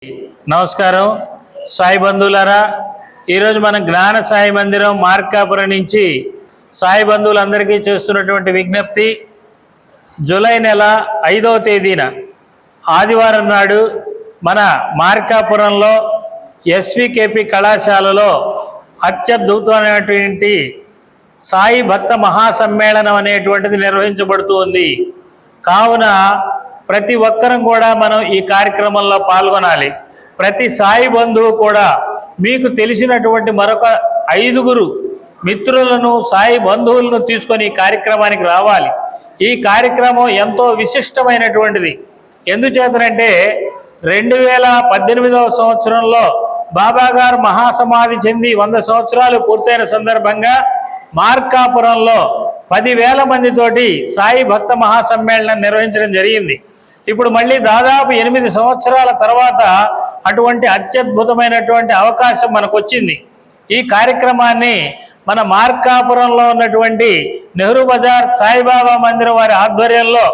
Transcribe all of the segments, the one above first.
నమస్కారం సాయి బంధువులారా, ఈరోజు మన జ్ఞాన సాయి మందిరం మార్కాపురం నుంచి సాయి బంధువులందరికీ చేస్తున్నటువంటి విజ్ఞప్తి, జూలై నెల 5వ తేదీన ఆదివారం నాడు మన మార్కాపురంలో ఎస్వికేపి కళాశాలలో అత్యద్భుతమైనటువంటి సాయి భక్త మహాసమ్మేళనం అనేటువంటిది నిర్వహించబడుతుంది. కావున ప్రతి ఒక్కరం కూడా మనం ఈ కార్యక్రమంలో పాల్గొనాలి. ప్రతి సాయి బంధువు కూడా మీకు తెలిసినటువంటి మరొక 5గురు మిత్రులను సాయి బంధువులను తీసుకొని ఈ కార్యక్రమానికి రావాలి. ఈ కార్యక్రమం ఎంతో విశిష్టమైనటువంటిది. ఎందుచేతనంటే 2018వ సంవత్సరంలో బాబాగారు మహాసమాధి చెంది 100 సంవత్సరాలు పూర్తయిన సందర్భంగా మార్కాపురంలో 10,000 మందితోటి సాయి భక్త మహాసమ్మేళనం నిర్వహించడం జరిగింది. ఇప్పుడు మళ్ళీ దాదాపు 8 సంవత్సరాల తర్వాత అటువంటి అత్యద్భుతమైనటువంటి అవకాశం మనకు వచ్చింది. ఈ కార్యక్రమాన్ని మన మార్కాపురంలో ఉన్నటువంటి నెహ్రూ బజార్ సాయిబాబా మందిరం వారి ఆధ్వర్యంలో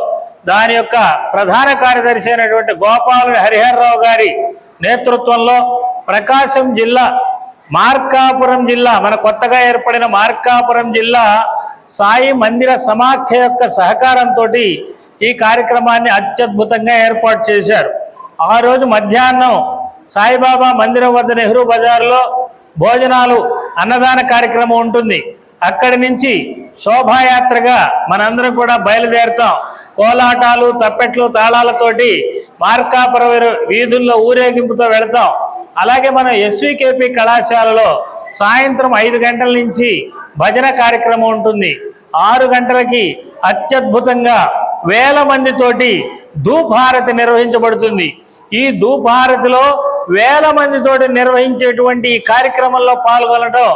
దాని యొక్క ప్రధాన కార్యదర్శి అయినటువంటి గోపాల హరిహరరావు గారి నేతృత్వంలో ప్రకాశం జిల్లా మార్కాపురం జిల్లా మన కొత్తగా ఏర్పడిన మార్కాపురం జిల్లా సాయి మందిర సమాఖ్య యొక్క సహకారంతో ఈ కార్యక్రమాన్ని అత్యద్భుతంగా ఏర్పాటు చేశారు. ఆ రోజు మధ్యాహ్నం సాయిబాబా మందిరం వద్ద నెహ్రూ బజార్లో భోజనాలు అన్నదాన కార్యక్రమం ఉంటుంది. అక్కడి నుంచి శోభాయాత్రగా మనందరం కూడా బయలుదేరుతాం. కోలాటాలు, తప్పెట్లు, తాళాలతోటి మార్కాపురం వీధుల్లో ఊరేగింపుతో వెళతాం. అలాగే మన ఎస్వికేపి కళాశాలలో సాయంత్రం 5 గంటల నుంచి భజన కార్యక్రమం ఉంటుంది. 6 గంటలకి అత్యద్భుతంగా 1000 మందితోటి ధూపహారతి నిర్వహించబడుతుంది. ఈ ధూపహారతిలో 1000 మందితోటి నిర్వహించేటువంటి ఈ కార్యక్రమంలో పాల్గొనడం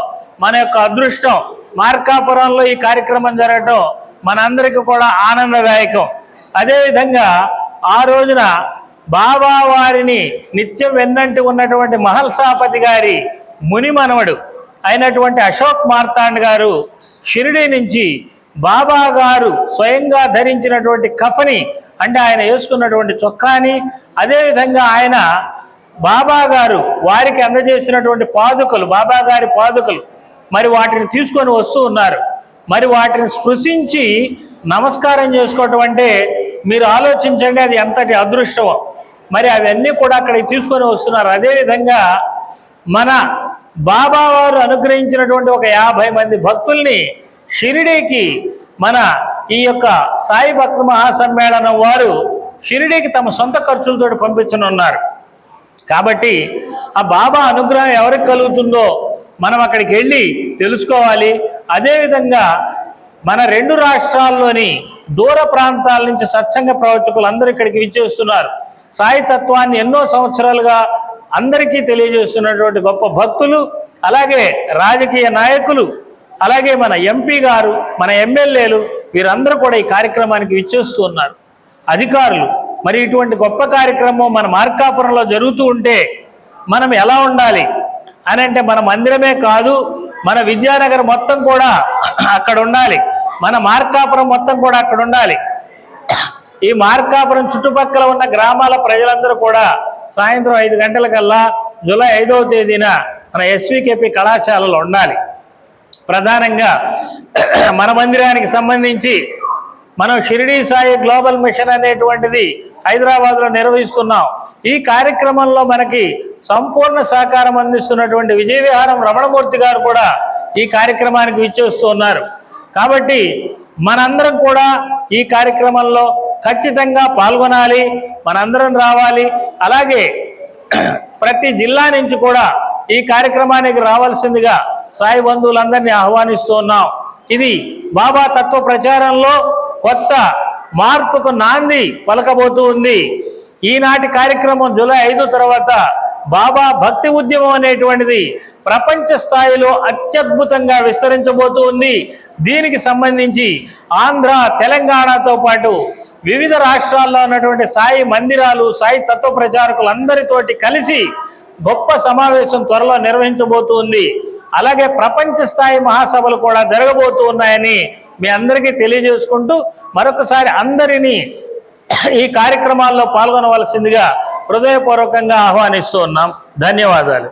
మన యొక్క అదృష్టం. మార్కాపురంలో ఈ కార్యక్రమం జరగటం మనందరికీ కూడా ఆనందదాయకం. అదేవిధంగా ఆ రోజున బాబా వారిని నిత్యం వెన్నంటి ఉన్నటువంటి మహల్సాపతి గారి ముని మనవడు అయినటువంటి అశోక్ మార్తాండ్ గారు షిరిడీ నుంచి బాబా గారు స్వయంగా ధరించినటువంటి కఫని, అంటే ఆయన వేసుకున్నటువంటి చొక్కాని, అదేవిధంగా ఆయన బాబా గారు వారికి అందజేసినటువంటి పాదుకలు, బాబా గారి పాదుకలు, మరి వాటిని తీసుకొని వస్తూ ఉన్నారు. మరి వాటిని స్పృశించి నమస్కారం చేసుకోవటం అంటే మీరు ఆలోచించండి, అది ఎంతటి అదృష్టమో. మరి అవన్నీ కూడా అక్కడికి తీసుకొని వస్తున్నారు. అదేవిధంగా మన బాబా వారు అనుగ్రహించినటువంటి ఒక 50 మంది భక్తుల్ని షిరిడీకి మన ఈ యొక్క సాయి భక్త మహాసమ్మేళనం వారు షిరిడీకి తమ సొంత ఖర్చులతో పంపించనున్నారు. కాబట్టి ఆ బాబా అనుగ్రహం ఎవరికి కలుగుతుందో మనం అక్కడికి వెళ్ళి తెలుసుకోవాలి. అదేవిధంగా మన 2 రాష్ట్రాల్లోని దూర ప్రాంతాల నుంచి సత్సంగ ప్రవచకులు అందరూ ఇక్కడికి విచ్చేస్తున్నారు. సాయి తత్వాన్ని ఎన్నో సంవత్సరాలుగా అందరికీ తెలియజేస్తున్నటువంటి గొప్ప భక్తులు, అలాగే రాజకీయ నాయకులు, అలాగే మన ఎంపీ గారు, మన ఎమ్మెల్యేలు, వీరందరూ కూడా ఈ కార్యక్రమానికి విచ్చేస్తూ ఉన్నారు. అధికారులు. మరి ఇటువంటి గొప్ప కార్యక్రమం మన మార్కాపురంలో జరుగుతూ ఉంటే మనం ఎలా ఉండాలి అని అంటే, మన మందిరమే కాదు, మన విద్యానగర్ మొత్తం కూడా అక్కడ ఉండాలి, మన మార్కాపురం మొత్తం కూడా అక్కడ ఉండాలి. ఈ మార్కాపురం చుట్టుపక్కల ఉన్న గ్రామాల ప్రజలందరూ కూడా సాయంత్రం 5 గంటలకల్లా జూలై 5వ తేదీన మన ఎస్వికేపి కళాశాలలో ఉండాలి. ప్రధానంగా మన మందిరానికి సంబంధించి మనం షిరిడీ సాయి గ్లోబల్ మిషన్ అనేటువంటిది హైదరాబాద్లో నిర్వహిస్తున్నాం. ఈ కార్యక్రమంలో మనకి సంపూర్ణ సహకారం అందిస్తున్నటువంటి విజయవిహారం రమణమూర్తి గారు కూడా ఈ కార్యక్రమానికి విచ్చేస్తూ ఉన్నారు. కాబట్టి మనందరం కూడా ఈ కార్యక్రమంలో ఖచ్చితంగా పాల్గొనాలి, మనందరం రావాలి. అలాగే ప్రతి జిల్లా నుంచి కూడా ఈ కార్యక్రమానికి రావాల్సిందిగా సాయి బంధువులందరినీ ఆహ్వానిస్తూ ఉన్నాం. ఇది బాబా తత్వ ప్రచారంలో కొత్త మార్పుకు నాంది పలకబోతూ ఉంది. ఈనాటి కార్యక్రమం జూలై 5 తర్వాత బాబా భక్తి ఉద్యమం అనేటువంటిది ప్రపంచ స్థాయిలో అత్యద్భుతంగా విస్తరించబోతూ ఉంది. దీనికి సంబంధించి ఆంధ్ర, తెలంగాణతో పాటు వివిధ రాష్ట్రాల్లో ఉన్నటువంటి సాయి మందిరాలు, సాయి తత్వ ప్రచారకులందరితోటి కలిసి గొప్ప సమావేశం త్వరలో నిర్వహించబోతుంది. అలాగే ప్రపంచ స్థాయి మహాసభలు కూడా జరగబోతూ ఉన్నాయని మీ అందరికీ తెలియజేసుకుంటూ మరొకసారి అందరినీ ఈ కార్యక్రమాల్లో పాల్గొనవలసిందిగా హృదయపూర్వకంగా ఆహ్వానిస్తూ ఉన్నాం. ధన్యవాదాలు.